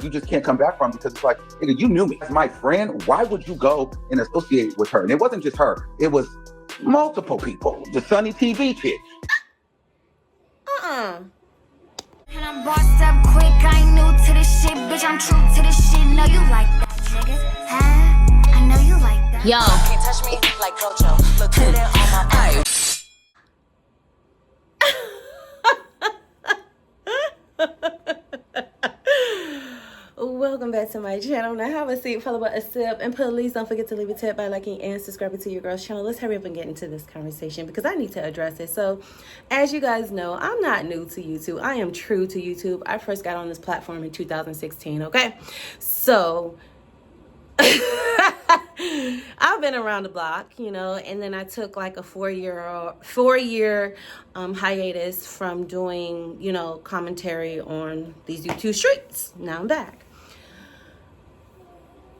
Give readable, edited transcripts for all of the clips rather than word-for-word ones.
you just can't come back from, because it's like, nigga, you knew me as my friend. Why would you go and associate with her? And it wasn't just her. It was multiple people. The Sunni TeaV chick. And I'm bossed up quick. I ain't new to this shit, bitch. I'm true to this shit. Know you like that, nigga? Huh? I know you like that. Yo. Can't touch me like Cocho. Look good on my body. Welcome back to my channel. Now have a seat, follow by a sip, and please don't forget to leave a tip by liking and subscribing to your girl's channel. Let's hurry up and get into this conversation because I need to address it. So as you guys know, I'm not new to YouTube. I am true to YouTube. I first got on this platform in 2016, okay? So I've been around the block, you know, and then I took like a four-year hiatus from doing, you know, commentary on these YouTube streets. Now I'm back.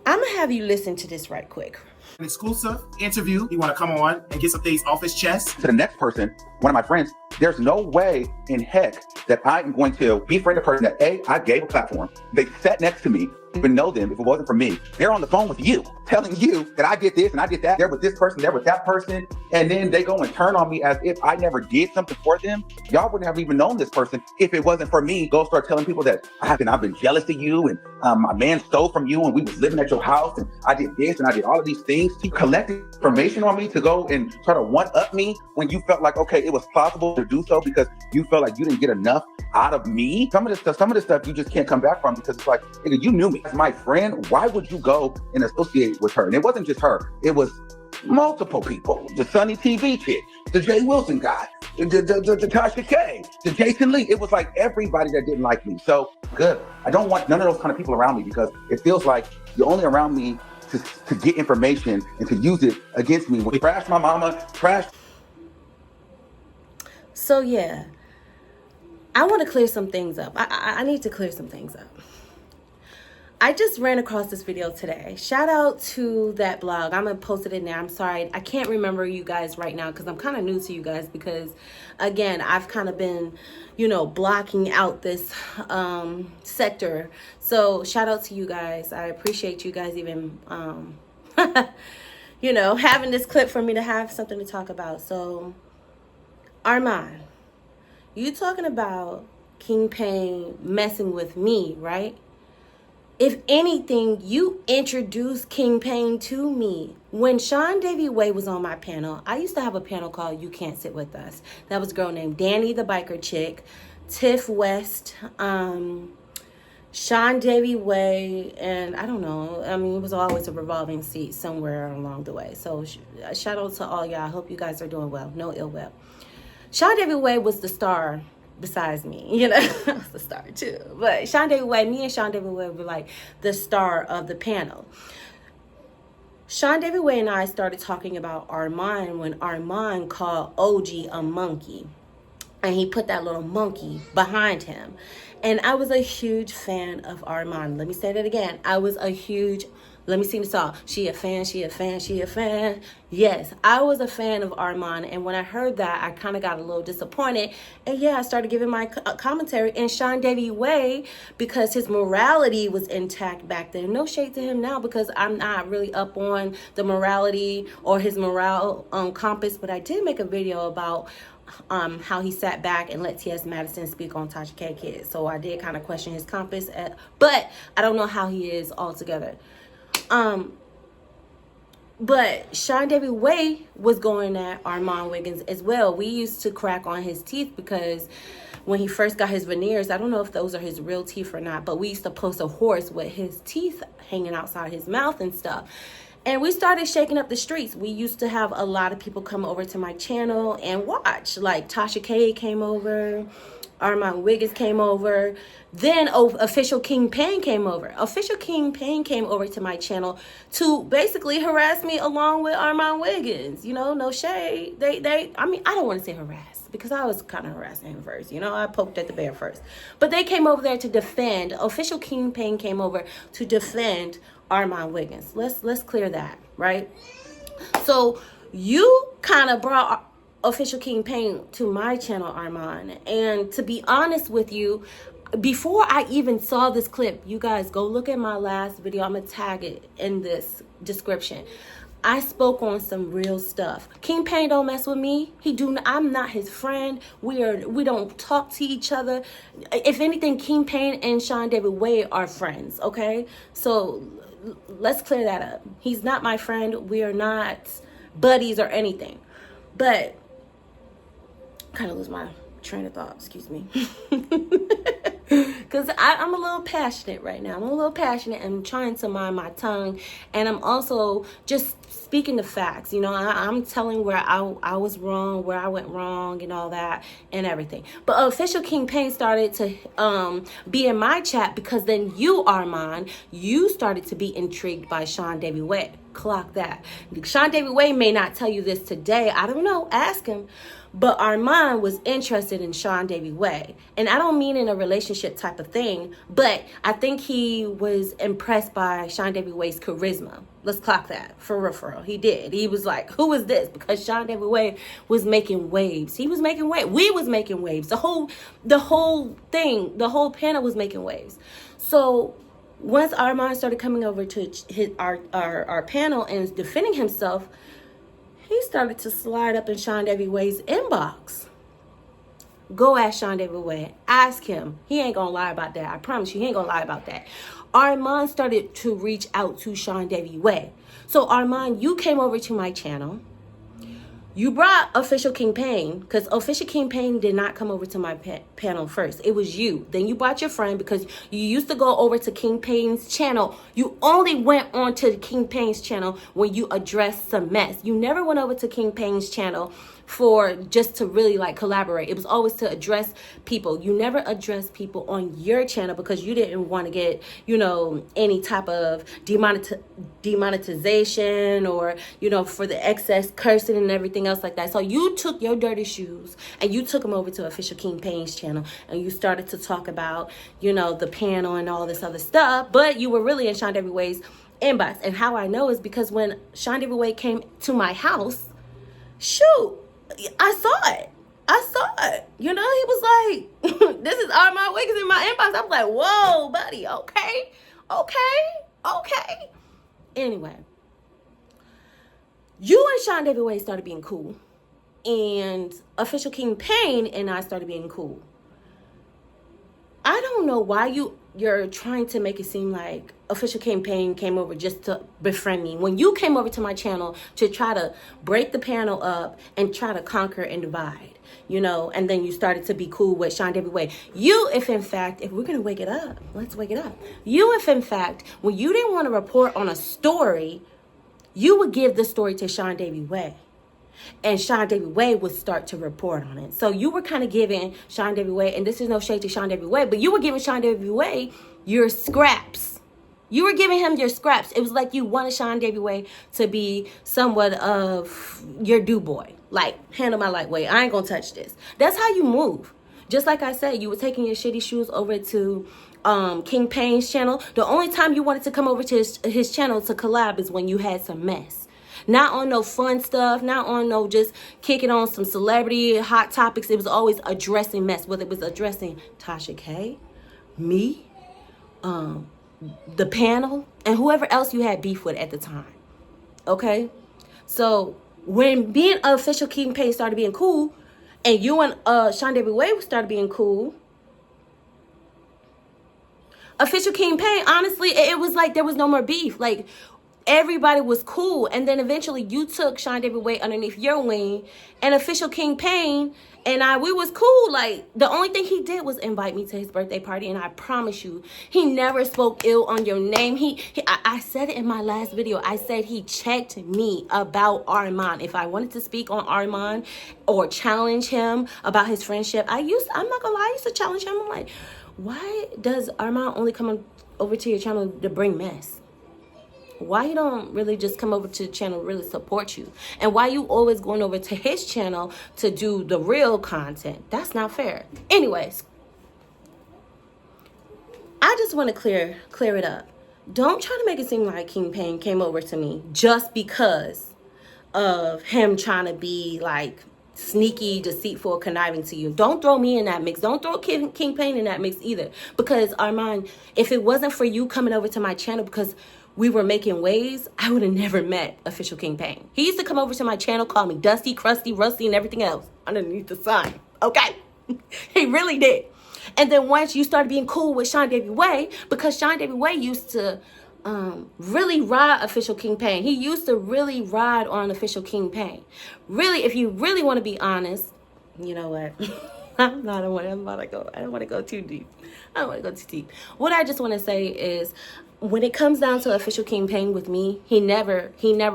I'm gonna have you listen to this right quick. An exclusive interview. You want to come on and get some things off his chest. To the next person, one of my friends, there's no way in heck that I am going to befriend a person that I gave a platform. They sat next to me, even know them if it wasn't for me. They're on the phone with you, telling you that I did this and I did that. They're with this person, they're with that person. And then they go and turn on me as if I never did something for them. Y'all wouldn't have even known this person if it wasn't for me. Go start telling people that I've been jealous of you and my man stole from you and we was living at your house and I did this and I did all of these things. To collect information on me to go and try to one-up me when you felt like, okay, it was plausible to do so because you felt like you didn't get enough out of me. Some of this stuff you just can't come back from because it's like, nigga, you knew me as my friend. Why would you go and associate with her? And it wasn't just her. It was multiple people. The Sunni TeaV chick, the Jay Wilson guy, the Tasha K, the Jason Lee. It was like everybody that didn't like me. So good. I don't want none of those kind of people around me because it feels like you're only around me to get information and to use it against me. When you trash my mama, trash. So yeah, I want to clear some things up. I need to clear some things up. I just ran across this video today. Shout out to that blog. I'm going to post it in there. I'm sorry. I can't remember you guys right now because I'm kind of new to you guys because, again, I've kind of been, you know, blocking out this sector. So shout out to you guys. I appreciate you guys even, you know, having this clip for me to have something to talk about. So, Armon, you talking about King Pain messing with me, right? If anything, you introduced King Pain to me. When SeanDavieWay was on my panel, I used to have a panel called You Can't Sit With Us. That was a girl named Danny the biker chick, Tiff West, SeanDavieWay, and I don't know. I mean, it was always a revolving seat somewhere along the way. So shout out to all y'all. I hope you guys are doing well. No ill will. SeanDavieWay was the star besides me, you know. I was the star too, but SeanDavieWay, me and SeanDavieWay were like the star of the panel. SeanDavieWay and I started talking about Armon when Armon called OG a monkey, and he put that little monkey behind him. And I was a huge fan of Armon. Let me say that again. I was a huge. Let me sing the song. She a fan, she a fan, she a fan. Yes, I was a fan of Armon. And when I heard that, I kind of got a little disappointed. And yeah, I started giving my commentary. And SeanDavieWay, because his morality was intact back then. No shade to him now because I'm not really up on the morality or his morale compass. But I did make a video about how he sat back and let T.S. Madison speak on Tasha K kids. So I did kind of question his compass. But I don't know how he is altogether. But SeanDavieWay was going at Armon Wiggins as well. We used to crack on his teeth because when he first got his veneers, I don't know if those are his real teeth or not, but we used to post a horse with his teeth hanging outside his mouth and stuff. And we started shaking up the streets. We used to have a lot of people come over to my channel and watch. Like Tasha K came over, Armon Wiggins came over. Then Official King Pain came over. Official King Pain came over to my channel to basically harass me along with Armon Wiggins. You know, no shade. I mean, I don't want to say harass because I was kind of harassing him first. You know, I poked at the bear first. But they came over there to defend. Official King Pain came over to defend Armon Wiggins. Let's clear that, right? So you kind of brought Official King Pain to my channel, Armon. And to be honest with you, before I even saw this clip, you guys go look at my last video. I'm gonna tag it in this description. I spoke on some real stuff. King Pain don't mess with me. I'm not his friend. We don't talk to each other. If anything, King Pain and SeanDavieWay are friends, okay? So let's clear that up. He's not my friend. We are not buddies or anything. But kind of lose my train of thought, excuse me. Because I'm a little passionate right now. I'm a little passionate and trying to mind my tongue. And I'm also just speaking the facts. You know, I'm telling where I was wrong, where I went wrong and all that and everything. But official King Pain started to be in my chat because then you, Armon, you started to be intrigued by SeanDavieWay. Clock that. SeanDavieWay may not tell you this today. I don't know. Ask him. But Armon was interested in SeanDavieWay. And I don't mean in a relationship type of thing, but I think he was impressed by SeanDavieWay's charisma. Let's clock that. For real. He did. He was like, who is this? Because SeanDavieWay was making waves. He was making waves. We was making waves. The whole thing, the whole panel was making waves. So once Armon started coming over to our panel and defending himself, he started to slide up in SeanDavieWay's inbox. Go ask SeanDavieWay. Ask him. He ain't gonna lie about that. I promise you, he ain't gonna lie about that. Armon started to reach out to SeanDavieWay. So Armon, you came over to my channel. You brought Official King Pain, because Official King Pain did not come over to my panel first. It was you. Then you brought your friend because you used to go over to King Pain's channel. You only went on to King Pain's channel when you addressed some mess. You never went over to King Pain's channel for just to really like collaborate. It was always to address people. You never addressed people on your channel because you didn't want to get, you know, any type of demonetization or, you know, for the excess cursing and everything else like that. So you took your dirty shoes and you took them over to Official King Pain's channel and you started to talk about, you know, the panel and all this other stuff, but you were really in SeanDavieWay's inbox. And how I know is because when SeanDavieWay came to my house, shoot, I saw it. You know, he was like, this is Armon Wiggins in my inbox. I was like, whoa, buddy. Okay. Anyway, you and SeanDavieWay started being cool. And Official King Pain and I started being cool. I don't know why you're trying to make it seem like Official King Pain came over just to befriend me. When you came over to my channel to try to break the panel up and try to conquer and divide, you know, and then you started to be cool with SeanDavieWay. You, if in fact, if we're going to wake it up, let's wake it up. You, if in fact, when you didn't want to report on a story, you would give the story to SeanDavieWay. And SeanDavieWay would start to report on it. So you were kind of giving SeanDavieWay, and this is no shade to SeanDavieWay, but you were giving SeanDavieWay your scraps. You were giving him your scraps. It was like you wanted SeanDavieWay to be somewhat of your do-boy. Like, handle my lightweight. I ain't gonna touch this. That's how you move. Just like I said, you were taking your shitty shoes over to King Pain's channel. The only time you wanted to come over to his channel to collab is when you had some mess. Not on no fun stuff, not on no just kicking on some celebrity hot topics. It was always addressing mess, whether it was addressing Tasha K, me, the panel, and whoever else you had beef with at the time. Okay? So when being Official King Pain started being cool, and you and SeanDavieWay started being cool, Official King Pain, honestly, it was like there was no more beef. Like, everybody was cool, and then eventually you took SeanDavieWay underneath your wing, and Official King Pain and we was cool. Like, the only thing he did was invite me to his birthday party, and I promise you, he never spoke ill on your name. I said it in my last video. I said he checked me about Armon. If I wanted to speak on Armon or challenge him about his friendship, I'm not gonna lie, I used to challenge him. I'm like, why does Armon only come over to your channel to bring mess? Why you don't really just come over to the channel and really support you? And why you always going over to his channel to do the real content? That's not fair. Anyways, I just want to clear it up. Don't try to make it seem like King Pain came over to me just because of him trying to be like sneaky, deceitful, conniving to you. Don't throw me in that mix. Don't throw King Pain in that mix either. Because Armon, if it wasn't for you coming over to my channel because we were making waves, I would have never met Official King Pain. He used to come over to my channel, call me Dusty, Crusty, Rusty, and everything else underneath the sun. Okay? He really did. And then once you started being cool with SeanDavieWay, because SeanDavieWay used to really ride Official King Pain. He used to really ride on Official King Pain. Really, if you really want to be honest, you know what? I don't want to go too deep. I don't want to go too deep. What I just want to say is, when it comes down to Official King Pain with me, he never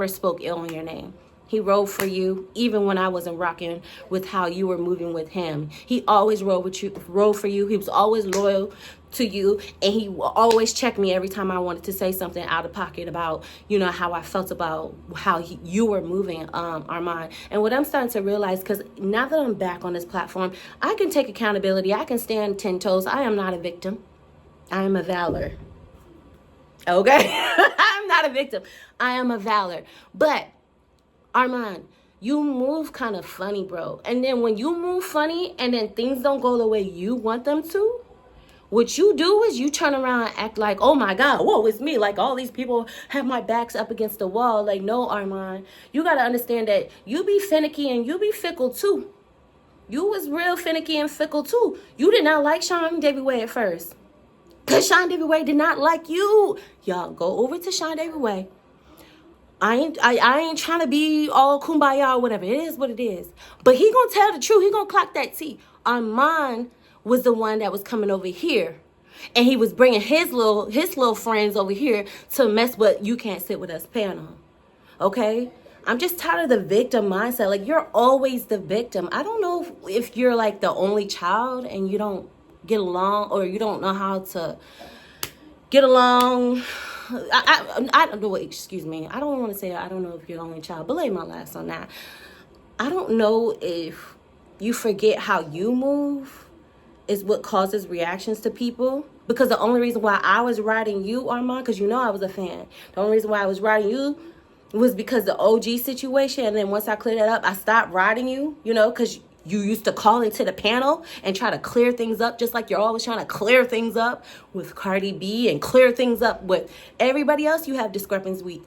spoke ill on your name. He rode for you, even when I wasn't rocking with how you were moving with him. He always rode for you. He was always loyal to you, and he always checked me every time I wanted to say something out of pocket about, you know, how I felt about how you were moving, Armon. And what I'm starting to realize, because now that I'm back on this platform, I can take accountability. I can stand 10 toes. I am not a victim. I am a valor. Okay? I'm not a victim. I am a valor. But Armon, you move kind of funny, bro. And then when you move funny and then things don't go the way you want them to, what you do is you turn around and act like, oh my God, whoa, it's me. Like, all these people have my backs up against the wall. Like, no, Armon, you got to understand that you be finicky and you be fickle too. You was real finicky and fickle too. You did not like SeanDavieWay at first. Because SeanDavieWay did not like you. Y'all, go over to SeanDavieWay. I ain't trying to be all kumbaya or whatever. It is what it is. But he gonna tell the truth. He gonna clock that T. Armon was the one that was coming over here, and he was bringing his little friends over here to mess with you can't sit with us panel. Okay? I'm just tired of the victim mindset. Like, you're always the victim. I don't know if you're like the only child and you don't get along, or you don't know how to get along. I don't know. Excuse me. I don't want to say I don't know if you're the only child, but lay my last on that. I don't know if you forget how you move is what causes reactions to people. Because the only reason why I was writing you, Armon, because you know I was a fan. The only reason why I was writing you was because the OG situation. And then once I cleared that up, I stopped writing you, you know, because you used to call into the panel and try to clear things up, just like you're always trying to clear things up with Cardi B and clear things up with everybody else. You have discrepancy.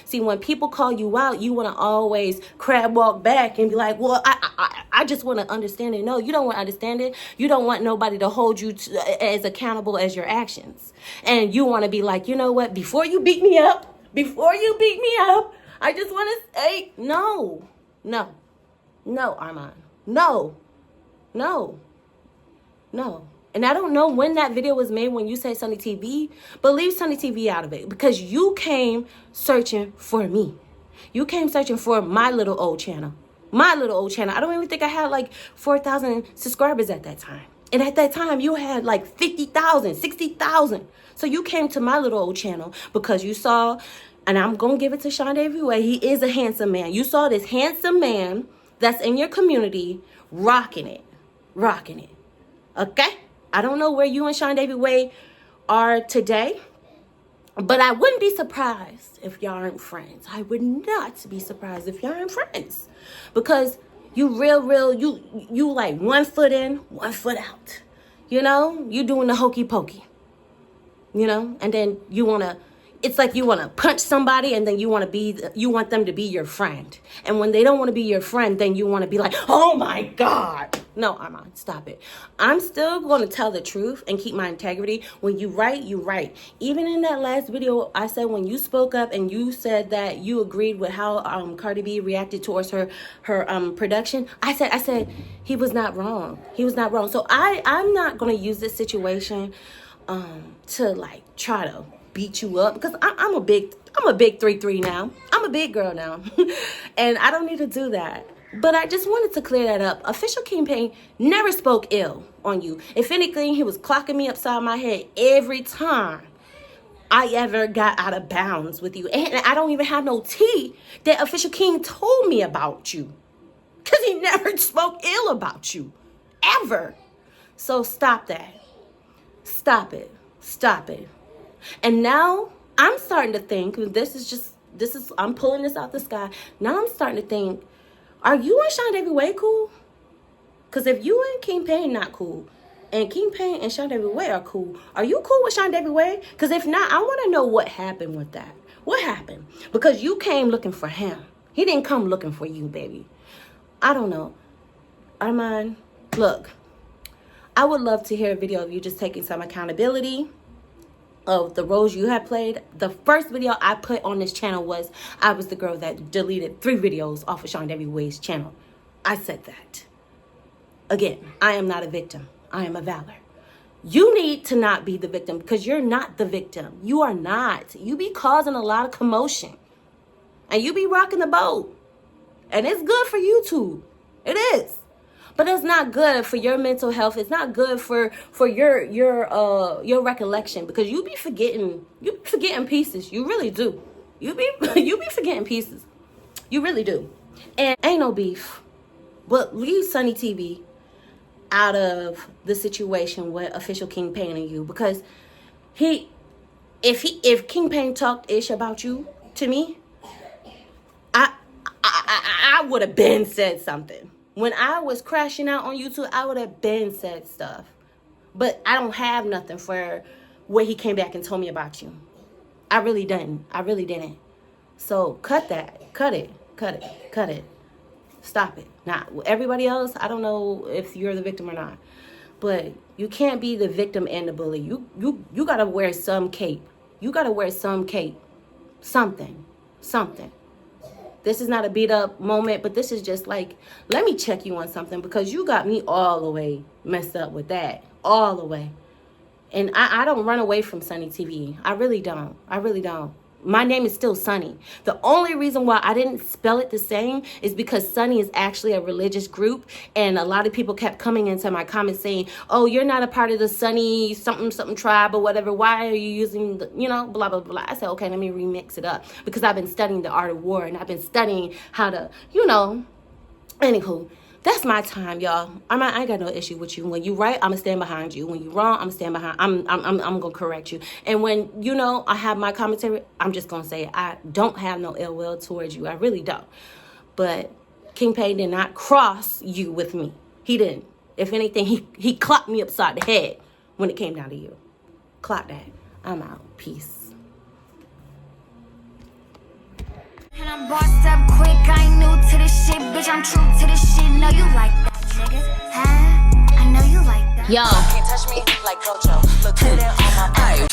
See, when people call you out, you want to always crab walk back and be like, well, I just want to understand it. No, you don't want to understand it. You don't want nobody to hold you as accountable as your actions. And you want to be like, you know what, before you beat me up, I just want to say, no. No, Armon. No. And I don't know when that video was made when you said Sunni TeaV, but leave Sunni TeaV out of it, because you came searching for me. You came searching for my little old channel. I don't even think I had like 4,000 subscribers at that time. And at that time, you had like 50,000, 60,000. So you came to my little old channel because you saw, and I'm going to give it to SeanDavieWay, he is a handsome man. You saw this handsome man that's in your community rocking it. Okay? I don't know where you and SeanDavieWay are today, but I wouldn't be surprised if y'all aren't friends. I would not be surprised if y'all aren't friends, because you you like 1 foot in, 1 foot out. You know, you doing the hokey pokey, you know, and then it's like you want to punch somebody, and then you want them to be your friend. And when they don't want to be your friend, then you want to be like, oh my God. No, Armon, stop it. I'm still going to tell the truth and keep my integrity. When you write, you write. Even in that last video, I said when you spoke up and you said that you agreed with how Cardi B reacted towards her production, I said he was not wrong. So I'm not going to use this situation to like try to beat you up, because I'm a big 3'3" now. I'm a big girl now. And I don't need to do that. But I just wanted to clear that up. Official King Pain never spoke ill on you. If anything, he was clocking me upside my head every time I ever got out of bounds with you. And I don't even have no tea that Official King told me about you, because he never spoke ill about you, ever. So stop that. Stop it. And now I'm starting to think, I'm pulling this out the sky. Now I'm starting to think Are you and SeanDavieWay cool? Because if you and King Payne not cool, and King Payne and SeanDavieWay are cool, are you cool with SeanDavieWay? Because if not, I want to know what happened with that. What happened? Because you came looking for him. He didn't come looking for you, baby. I don't know. Armon, look, I would love to hear a video of you just taking some accountability of the roles you have played. The first video I put on this channel was I was the girl that deleted 3 videos off of SeanDavieWay's channel. I said that. Again, I am not a victim. I am a valor. You need to not be the victim because you're not the victim. You are not. You be causing a lot of commotion. And you be rocking the boat. And it's good for YouTube. It is. But it's not good for your mental health. It's not good for your recollection because you be forgetting pieces. You really do. You be forgetting pieces. You really do. And ain't no beef. But leave Sunni TeaV out of the situation with official King Payne and you because if King Payne talked ish about you to me, I would have been said something. When I was crashing out on YouTube, I would have been said stuff. But I don't have nothing for where he came back and told me about you. I really didn't. I really didn't. So cut that. Cut it. Cut it. Cut it. Stop it. Now, everybody else, I don't know if you're the victim or not. But you can't be the victim and the bully. You got to wear some cape. You got to wear some cape. Something. This is not a beat up moment, but this is just like, let me check you on something because you got me all the way messed up with that. All the way. And I don't run away from Sunni TeaV. I really don't. I really don't. My name is still Sunni. The only reason why I didn't spell it the same is because Sunni is actually a religious group. And a lot of people kept coming into my comments saying, oh, you're not a part of the Sunni something tribe or whatever. Why are you using, the, blah, blah, blah. I said, okay, let me remix it up. Because I've been studying the art of war. And I've been studying how to, Anywho, that's my time, y'all. I ain't got no issue with you. When you right, I'm going to stand behind you. When you wrong, I'm going to stand behind. I'm going to correct you. And when, I have my commentary, I'm just going to say I don't have no ill will towards you. I really don't. But King Payne did not cross you with me. He didn't. If anything, he clocked me upside the head when it came down to you. Clock that. I'm out. Peace. And I'm bossed up quick, I ain't new to this shit, bitch, I'm true to this shit, know you like that, nigga, huh? I know you like that. Yo. Can't touch me like Cocho, look good on my